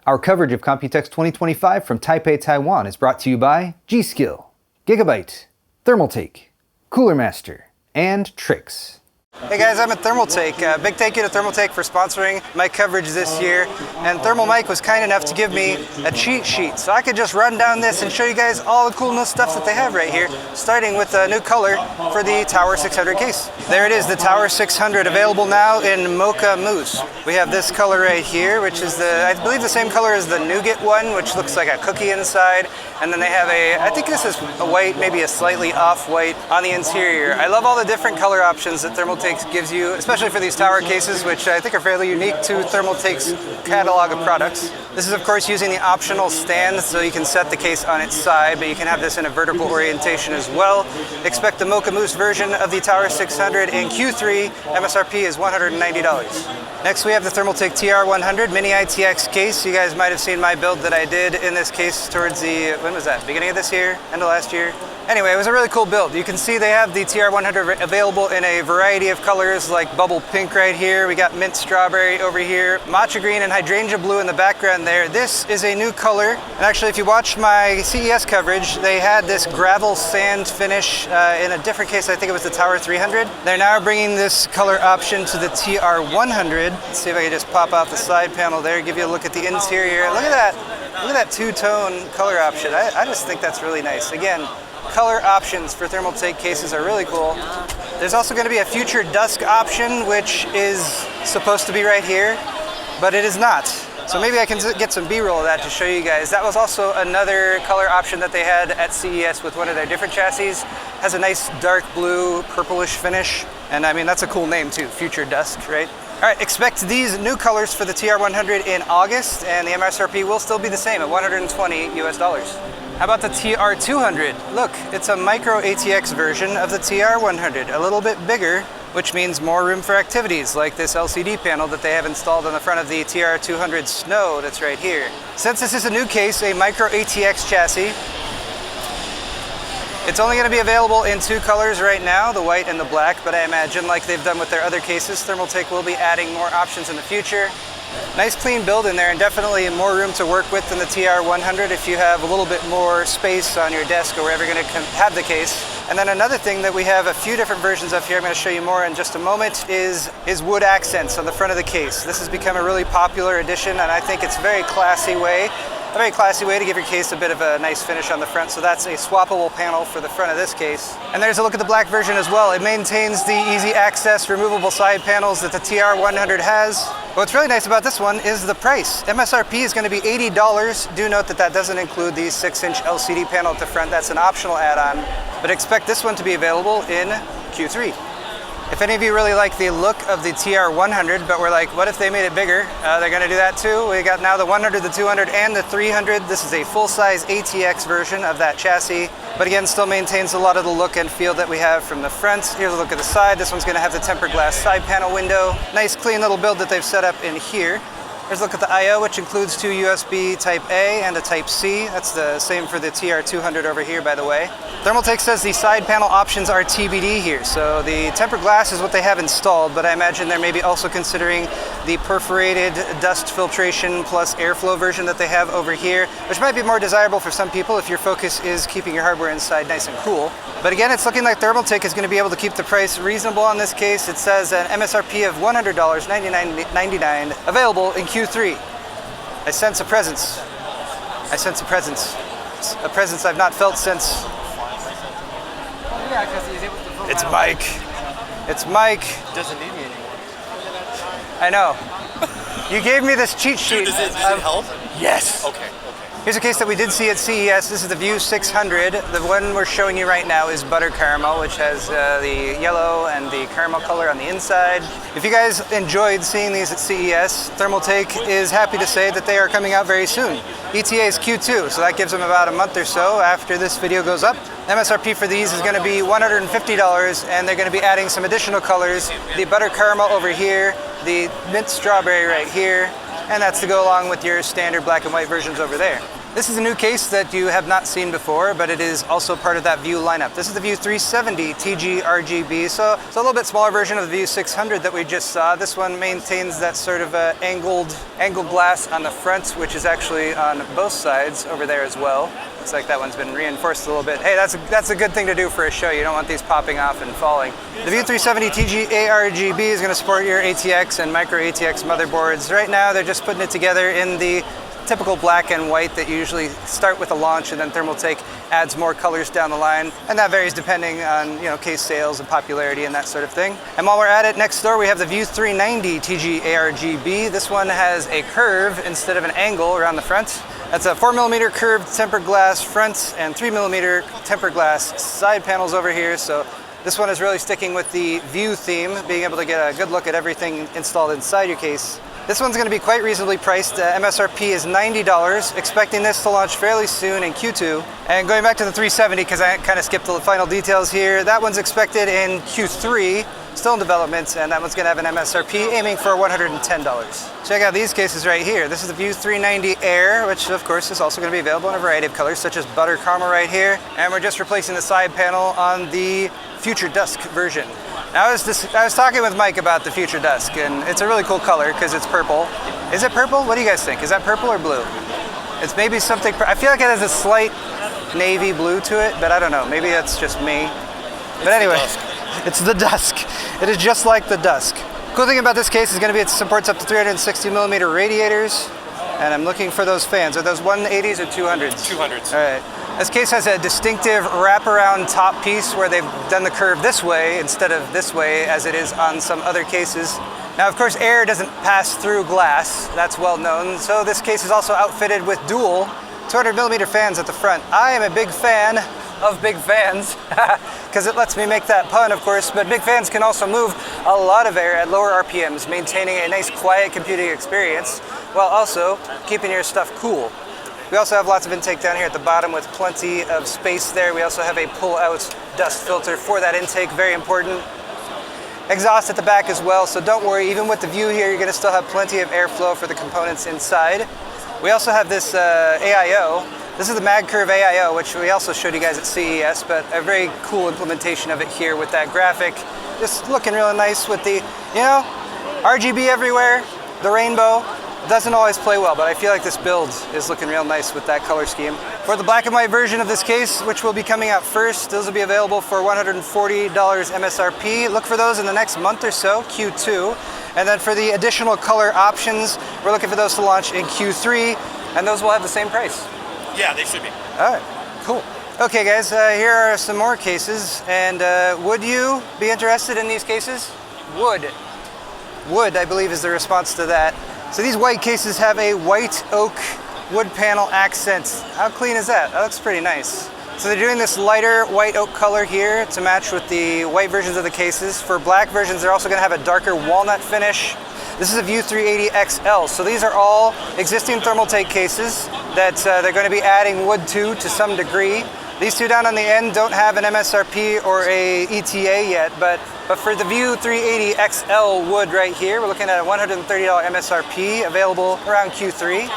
Our coverage of Computex 2025 from Taipei, Taiwan is brought to you by G-Skill, Gigabyte, Thermaltake, Cooler Master, and Trix. Hey guys, I'm at Thermaltake. Big thank you to Thermaltake for sponsoring my coverage this year. And Thermal Mike was kind enough to give me a cheat sheet, so I could just run down this and show you guys all the cool new stuff that they have right here, starting with a new color for the Tower 600 case. There it is, the Tower 600, available now in Mocha Mousse. We have this color right here, which is I believe the same color as the Nougat one, which looks like a cookie inside. And then they have I think this is a white, maybe a slightly off-white on the interior. I love all the different color options that Thermaltake gives you, especially for these tower cases, which I think are fairly unique to Thermaltake's catalog of products. This is of course using the optional stand, so you can set the case on its side, but you can have this in a vertical orientation as well. Expect the Mocha Mousse version of the Tower 600 in Q3. MSRP is $190. Next we have the Thermaltake TR100 Mini ITX case. You guys might have seen my build that I did in this case towards the, when was that? Beginning of this year? End of last year? Anyway, it was a really cool build. You can see they have the TR100 available in a variety of colors, like bubble pink right here. We got mint strawberry over here, matcha green and hydrangea blue in the background there. This is a new color. And actually, if you watched my CES coverage, they had this gravel sand finish in a different case. I think it was the Tower 300. They're now bringing this color option to the TR100. Let's see if I can just pop out the side panel there, give you a look at the interior. Look at that. Look at that two-tone color option. I just think that's really nice. Again, color options for Thermaltake cases are really cool. There's also going to be a future Dusk option, which is supposed to be right here, but it is not. So maybe I can get some B-roll of that to show you guys. That was also another color option that they had at CES with one of their different chassis. Has a nice dark blue, purplish finish. And I mean, that's a cool name too, Future Dusk, right? All right, expect these new colors for the TR100 in August, and the MSRP will still be the same at $120 US. How about the TR200? Look, it's a micro ATX version of the TR100, a little bit bigger, which means more room for activities like this LCD panel that they have installed on the front of the TR200 Snow that's right here. Since this is a new case, a micro ATX chassis, it's only going to be available in two colors right now, the white and the black, but I imagine like they've done with their other cases, Thermaltake will be adding more options in the future. Nice clean build in there, and definitely more room to work with than the TR100 if you have a little bit more space on your desk or wherever you're going to have the case. And then another thing that we have a few different versions of here, I'm going to show you more in just a moment, is wood accents on the front of the case. This has become a really popular addition, and I think it's a very classy way to give your case a bit of a nice finish on the front. So that's a swappable panel for the front of this case. And there's a look at the black version as well. It maintains the easy access removable side panels that the TR100 has. What's really nice about this one is the price. MSRP is going to be $80. Do note that that doesn't include the 6-inch LCD panel at the front. That's an optional add-on. But expect this one to be available in Q3. If any of you really like the look of the TR100, but we're like, what if they made it bigger? They're going to do that too. We got now the 100, the 200, and the 300. This is a full-size ATX version of that chassis, but again, still maintains a lot of the look and feel that we have from the front. Here's a look at the side. This one's going to have the tempered glass side panel window. Nice, clean little build that they've set up in here. Here's a look at the I/O, which includes two USB Type A and a Type C. That's the same for the TR200 over here, by the way. Thermaltake says the side panel options are TBD here. So the tempered glass is what they have installed, but I imagine they're maybe also considering the perforated dust filtration plus airflow version that they have over here, which might be more desirable for some people if your focus is keeping your hardware inside nice and cool. But again, it's looking like Thermaltake is going to be able to keep the price reasonable on this case. It says an MSRP of $100, $99.99, available in Q3. I sense a presence. I sense a presence. A presence I've not felt since. It's Mike. It's Mike. Doesn't need me anymore. I know. You gave me this cheat sheet. Dude, does it help? Yes. Okay. Here's a case that we did see at CES. This is the View 600. The one we're showing you right now is Butter Caramel, which has the yellow and the caramel color on the inside. If you guys enjoyed seeing these at CES, Thermaltake is happy to say that they are coming out very soon. ETA is Q2, so that gives them about a month or so after this video goes up. MSRP for these is going to be $150, and they're going to be adding some additional colors. The Butter Caramel over here, the Mint Strawberry right here, and that's to go along with your standard black and white versions over there. This is a new case that you have not seen before, but it is also part of that View lineup. This is the View 370 TG ARGB, so it's a little bit smaller version of the View 600 that we just saw. This one maintains that sort of angled glass on the front, which is actually on both sides over there as well. Looks like that one's been reinforced a little bit. Hey, that's a good thing to do for a show. You don't want these popping off and falling. The View 370 TG ARGB is going to support your ATX and micro ATX motherboards. Right now, they're just putting it together in the typical black and white that you usually start with a launch, and then Thermaltake adds more colors down the line, and that varies depending on case sales and popularity and that sort of thing. And while we're at it, next door we have the View 390 TG ARGB. This one has a curve instead of an angle around the front. That's a 4mm curved tempered glass front and 3mm tempered glass side panels over here. So this one is really sticking with the View theme, being able to get a good look at everything installed inside your case. This one's going to be quite reasonably priced. MSRP is $90, expecting this to launch fairly soon in Q2. And going back to the 370, because I kind of skipped the final details here, that one's expected in Q3, still in development, and that one's going to have an MSRP aiming for $110. Check out these cases right here. This is the View 390 Air, which of course is also going to be available in a variety of colors, such as Butter Caramel right here. And we're just replacing the side panel on the Future Dusk version. Now, I was talking with Mike about the Future Dusk, and it's a really cool color because it's purple. Is it purple? What do you guys think? Is that purple or blue? It's maybe something, I feel like it has a slight navy blue to it, but I don't know. Maybe that's just me. But anyway, it's the Dusk. It is just like the Dusk. Cool thing about this case is going to be it supports up to 360mm radiators, and I'm looking for those fans. Are those 180s or 200s? 200s. All right. This case has a distinctive wraparound top piece where they've done the curve this way instead of this way as it is on some other cases. Now, of course, air doesn't pass through glass. That's well known. So this case is also outfitted with dual 200mm fans at the front. I am a big fan of big fans because it lets me make that pun, of course, but big fans can also move a lot of air at lower RPMs, maintaining a nice quiet computing experience while also keeping your stuff cool. We also have lots of intake down here at the bottom with plenty of space there. We also have a pull-out dust filter for that intake, very important. Exhaust at the back as well, so don't worry, even with the View here, you're going to still have plenty of airflow for the components inside. We also have this AIO. This is the MagCurve AIO, which we also showed you guys at CES, but a very cool implementation of it here with that graphic. Just looking really nice with the, RGB everywhere, the rainbow. Doesn't always play well, but I feel like this build is looking real nice with that color scheme. For the black and white version of this case, which will be coming out first, those will be available for $140 MSRP. Look for those in the next month or so, Q2. And then for the additional color options, we're looking for those to launch in Q3, and those will have the same price. Yeah, they should be. All right, cool. Okay guys, here are some more cases, and would you be interested in these cases? Would, I believe, is the response to that. So these white cases have a white oak wood panel accent. How clean is that? That looks pretty nice. So they're doing this lighter white oak color here to match with the white versions of the cases. For black versions, they're also going to have a darker walnut finish. This is a View 380 XL. So these are all existing Thermaltake cases that they're going to be adding wood to some degree. These two down on the end don't have an MSRP or a ETA yet, but for the View 380 XL wood right here, we're looking at a $130 MSRP available around Q3.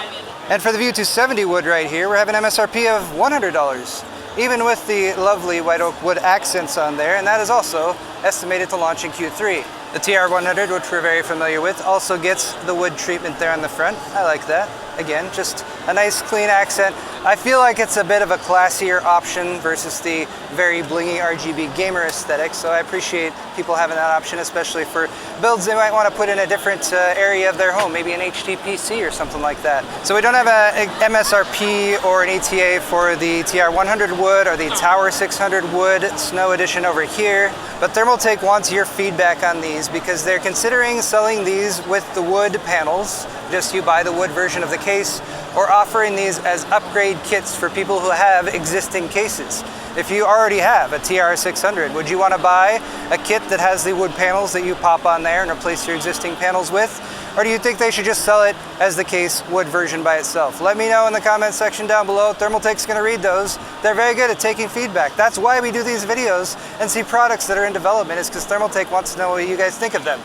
And for the View 270 wood right here, we're having an MSRP of $100, even with the lovely white oak wood accents on there, and that is also estimated to launch in Q3. The TR100, which we're very familiar with, also gets the wood treatment there on the front. I like that. Again, just a nice clean accent. I feel like it's a bit of a classier option versus the very blingy RGB gamer aesthetic, so I appreciate people having that option, especially for builds they might want to put in a different area of their home, maybe an HD PC or something like that. So we don't have an MSRP or an ETA for the TR100 wood or the Tower 600 wood Snow Edition over here, but Thermaltake wants your feedback on these because they're considering selling these with the wood panels, just you buy the wood version of the case, or offering these as upgrade kits for people who have existing cases. If you already have a TR600, would you want to buy a kit that has the wood panels that you pop on there and replace your existing panels with? Or do you think they should just sell it as the case wood version by itself? Let me know in the comments section down below. Thermaltake's going to read those. They're very good at taking feedback. That's why we do these videos and see products that are in development, is because Thermaltake wants to know what you guys think of them.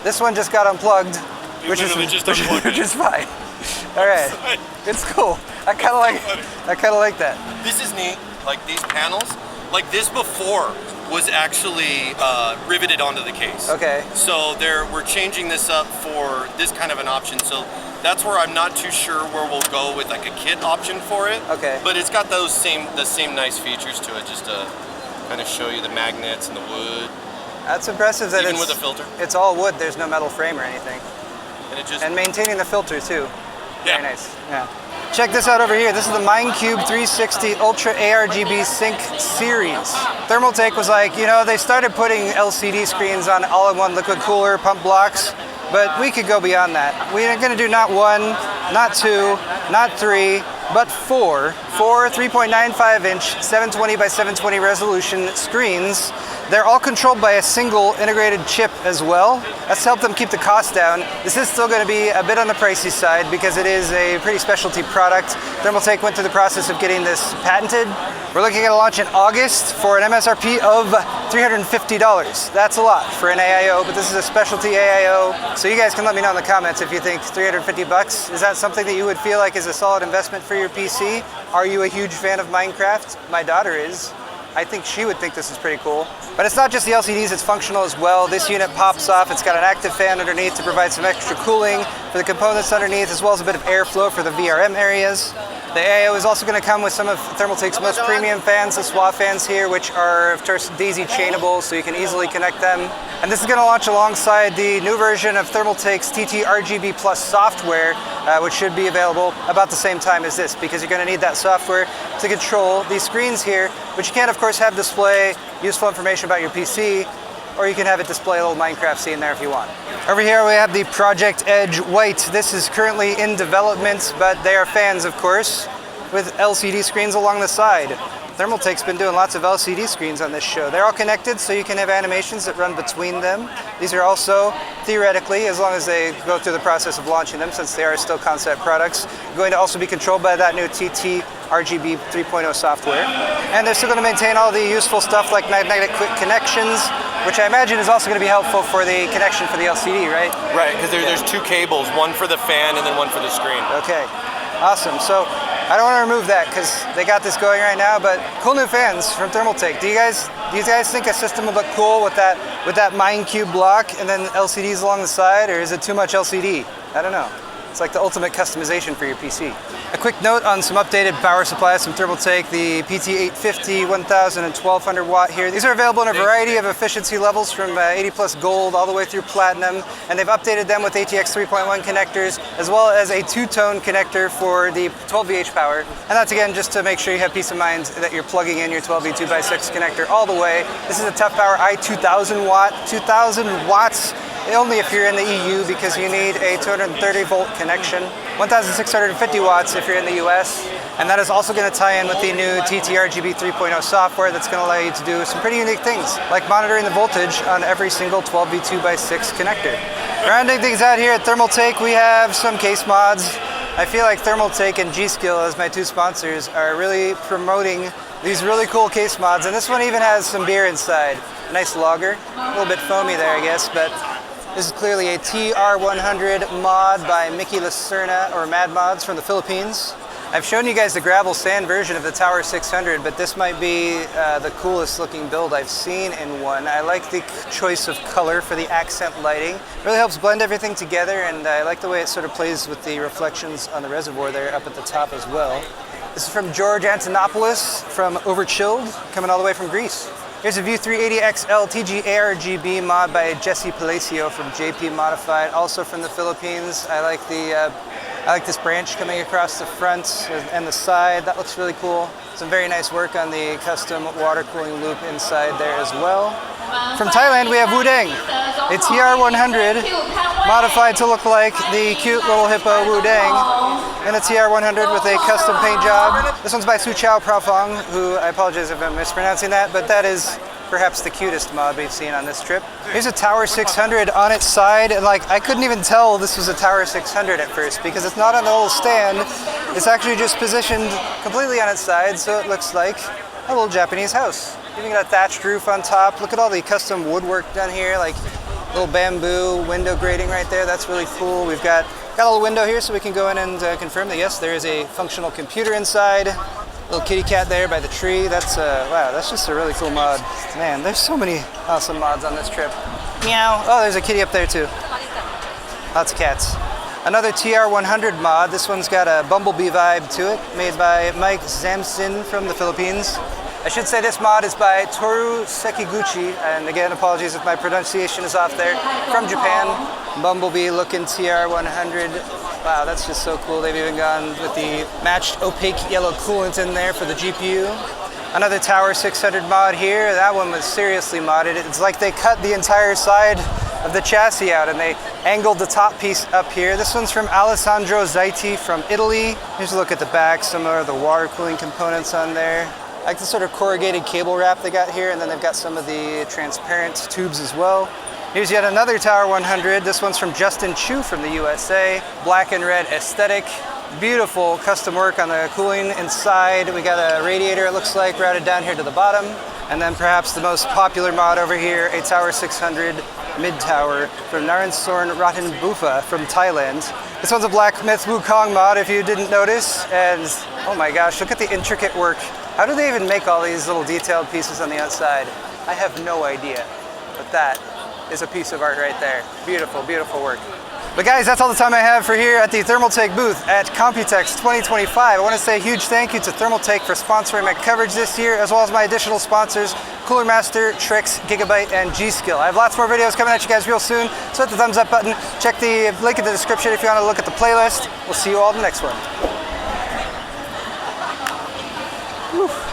This one just got unplugged, which is fine. All right, it's cool. I kind of like that. This is neat. Like these panels, like this before was actually riveted onto the case. Okay. So we're changing this up for this kind of an option. So that's where I'm not too sure where we'll go with like a kit option for it. Okay. But it's got the same nice features to it, just to kind of show you the magnets and the wood. That's impressive that Even with a filter. It's all wood. There's no metal frame or anything. And maintaining the filter too. Yeah. Very nice. Yeah. Check this out over here. This is the MineCube 360 Ultra ARGB Sync Series. Thermaltake was like, you know, they started putting LCD screens on all-in-one liquid cooler pump blocks, but we could go beyond that. We're going to do not one, not two, not three, but four 3.95-inch 720 by 720 resolution screens. They're all controlled by a single integrated chip as well. That's helped them keep the cost down. This is still going to be a bit on the pricey side because it is a pretty specialty product. Thermaltake went through the process of getting this patented. We're looking at a launch in August for an MSRP of $350. That's a lot for an AIO, but this is a specialty AIO. So you guys can let me know in the comments if you think $350, is that something that you would feel like is a solid investment for your PC? Are you a huge fan of Minecraft? My daughter is. I think she would think this is pretty cool. But it's not just the LCDs, it's functional as well. This unit pops off, it's got an active fan underneath to provide some extra cooling for the components underneath, as well as a bit of airflow for the VRM areas. The AIO is also going to come with some of Thermaltake's most premium fans, the SWA fans here, which are of course daisy chainable, so you can easily connect them. And this is going to launch alongside the new version of Thermaltake's TT RGB Plus software, which should be available about the same time as this, because you're going to need that software to control these screens here, which you can of course have display useful information about your PC, or you can have it display a little Minecraft scene there if you want. Over here we have the Project Edge White. This is currently in development, but they are fans of course, with LCD screens along the side. Thermaltake's been doing lots of LCD screens on this show. They're all connected, so you can have animations that run between them. These are also, theoretically, as long as they go through the process of launching them, since they are still concept products, going to also be controlled by that new TT RGB 3.0 software. And they're still going to maintain all the useful stuff like magnetic quick connections, which I imagine is also going to be helpful for the connection for the LCD, right? Right, because there's two cables, one for the fan and then one for the screen. Okay, awesome. So I don't want to remove that because they got this going right now, but cool new fans from Thermaltake. Do you guys think a system would look cool with that MineCube block and then LCDs along the side, or is it too much LCD? I don't know. It's like the ultimate customization for your PC. A quick note on some updated power supplies from Thermaltake, the PT850, 1000 and 1200 watt here. These are available in a variety of efficiency levels from 80 plus gold all the way through platinum, and they've updated them with ATX 3.1 connectors, as well as a two-tone connector for the 12VH power. And that's again just to make sure you have peace of mind that you're plugging in your 12V 2x6 connector all the way. This is a Toughpower i2000 watt, 2000 watts, only if you're in the EU because you need a 230 volt connection. 1650 watts if you're in the US. And that is also going to tie in with the new TT RGB 3.0 software that's going to allow you to do some pretty unique things, like monitoring the voltage on every single 12V 2x6 connector. Rounding things out here at Thermaltake, we have some case mods. I feel like Thermaltake and G-Skill, as my two sponsors, are really promoting these really cool case mods. And this one even has some beer inside. Nice lager. A little bit foamy there, I guess, but this is clearly a TR100 mod by Mickey Lacerna, or Mad Mods from the Philippines. I've shown you guys the gravel sand version of the Tower 600, but this might be the coolest looking build I've seen in one. I like the choice of color for the accent lighting. It really helps blend everything together, and I like the way it sort of plays with the reflections on the reservoir there up at the top as well. This is from George Antonopoulos from Overchilled, coming all the way from Greece. Here's a View 380XL TG ARGB mod by Jesse Palacio from JP Modified, also from the Philippines. I like this branch coming across the front and the side. That looks really cool. Some very nice work on the custom water cooling loop inside there as well. From Thailand, we have Wudeng, a TR100 modified to look like the cute little hippo Wudeng, and a TR100 with a custom paint job. This one's by Su Chao Praofong, who I apologize if I'm mispronouncing that, but that is perhaps the cutest mod we've seen on this trip. Here's a Tower 600 on its side, and I couldn't even tell this was a Tower 600 at first because it's not on the little stand. It's actually just positioned completely on its side, so it looks like a little Japanese house. Even got a thatched roof on top. Look at all the custom woodwork done here, like little bamboo window grating right there. That's really cool. We've got Got a little window here so we can go in and confirm that yes, there is a functional computer inside. Little kitty cat there by the tree. That's wow, that's just a really cool mod. Man, there's so many awesome mods on this trip. Meow. Oh, there's a kitty up there too. Lots of cats. Another TR100 mod. This one's got a bumblebee vibe to it, made by Mike Zamsin from the Philippines. I should say this mod is by Toru Sekiguchi, and again, apologies if my pronunciation is off there, from Japan. Bumblebee looking TR100. Wow, that's just so cool. They've even gone with the matched opaque yellow coolant in there for the GPU. Another Tower 600 mod here. That one was seriously modded. It's like they cut the entire side of the chassis out and they angled the top piece up here. This one's from Alessandro Zaiti from Italy. Here's a look at the back, some of the water cooling components on there. I like the sort of corrugated cable wrap they got here, and then they've got some of the transparent tubes as well. Here's yet another Tower 100. This one's from Justin Chu from the USA. Black and red aesthetic. Beautiful custom work on the cooling inside. We got a radiator, it looks like, routed down here to the bottom. And then perhaps the most popular mod over here, a Tower 600 mid-tower from Naransorn Ratanbufa from Thailand. This one's a Black Myth Wukong mod, if you didn't notice. And oh my gosh, look at the intricate work. How do they even make all these little detailed pieces on the outside? I have no idea, but that is a piece of art right there. Beautiful, beautiful work. But guys, that's all the time I have for here at the Thermaltake booth at Computex 2025. I want to say a huge thank you to Thermaltake for sponsoring my coverage this year, as well as my additional sponsors, Cooler Master, Trix, Gigabyte, and G-Skill. I have lots more videos coming at you guys real soon, so hit the thumbs up button. Check the link in the description if you want to look at the playlist. We'll see you all in the next one. Whew.